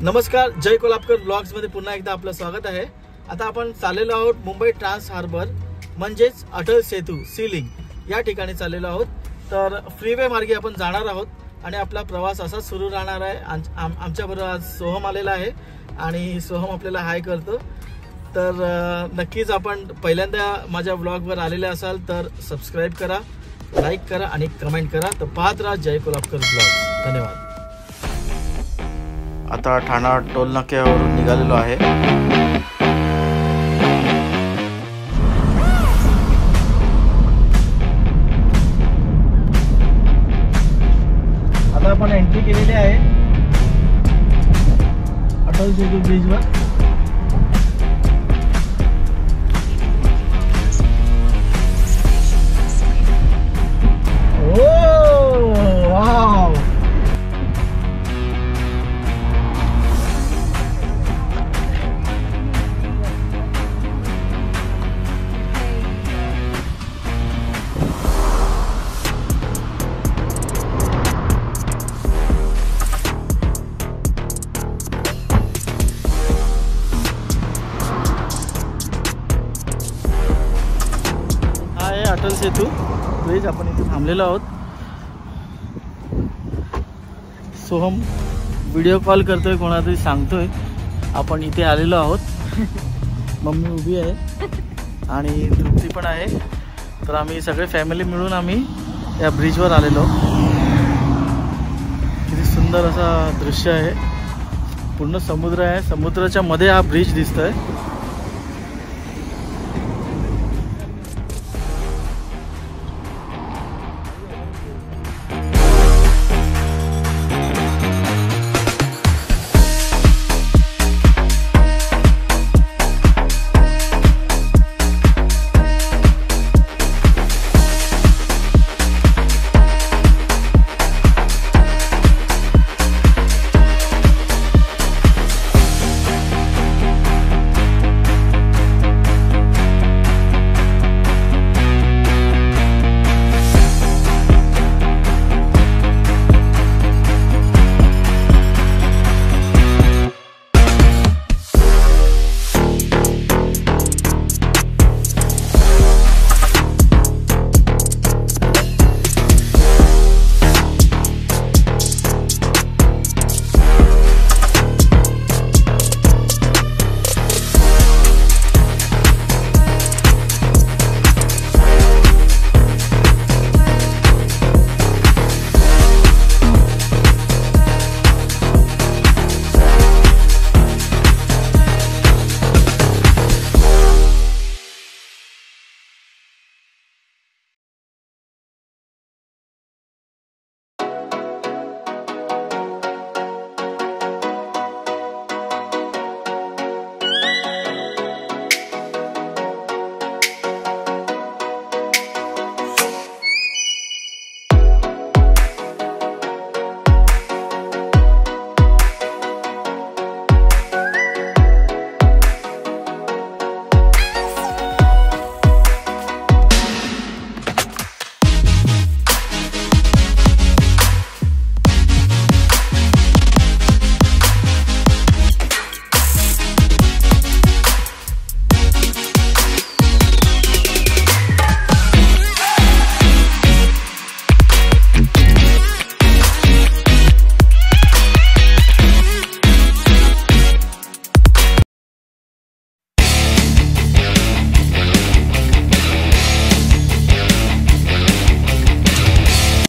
नमस्कार, जय कोल्हापूर ब्लॉग्स मध्ये पुन्हा एकदा आपलं स्वागत आहे। आता आपण चाललेलो आहोत मुंबई ट्रान्स हार्बर म्हणजेच अटल सेतू सीलिंग या ठिकाणी चाललेलो आहोत। तर फ्रीवे मार्गे आपण जाणार आहोत आणि आपला प्रवास असा सुरू राहणार आहे। आमच्या बरोबर आज सोहम आलेला आहे आणि सोहम आपल्याला हाय करतो। तर नक्कीच आपण पहिल्यांदा माझ्या ब्लॉगवर आलेले असाल तर सबस्क्राइब करा, लाईक करा आणि कमेंट करा। तर पाहत राहा जय कोल्हापूर ब्लॉग। धन्यवाद। आता ठाणा टोल नाक्यावरून निघालेलो आहे। आता आपण एंट्री केलेली आहे अटल सेतू ब्रिजवर। अटल सेतू ब्रिज आपण इथे थांबलेलो आहोत। सोहम व्हिडिओ कॉल करतोय, कोणातरी सांगतोय आपण इथे आलेलो आहोत। मम्मी उभी आहे आणि तृप्ती पण आहे। तर आम्ही सगळे फॅमिली मिळून आम्ही या ब्रिजवर आलेलो। किती सुंदर असा दृश्य आहे, पूर्ण समुद्र आहे, समुद्राच्या मध्ये हा ब्रिज दिसतोय।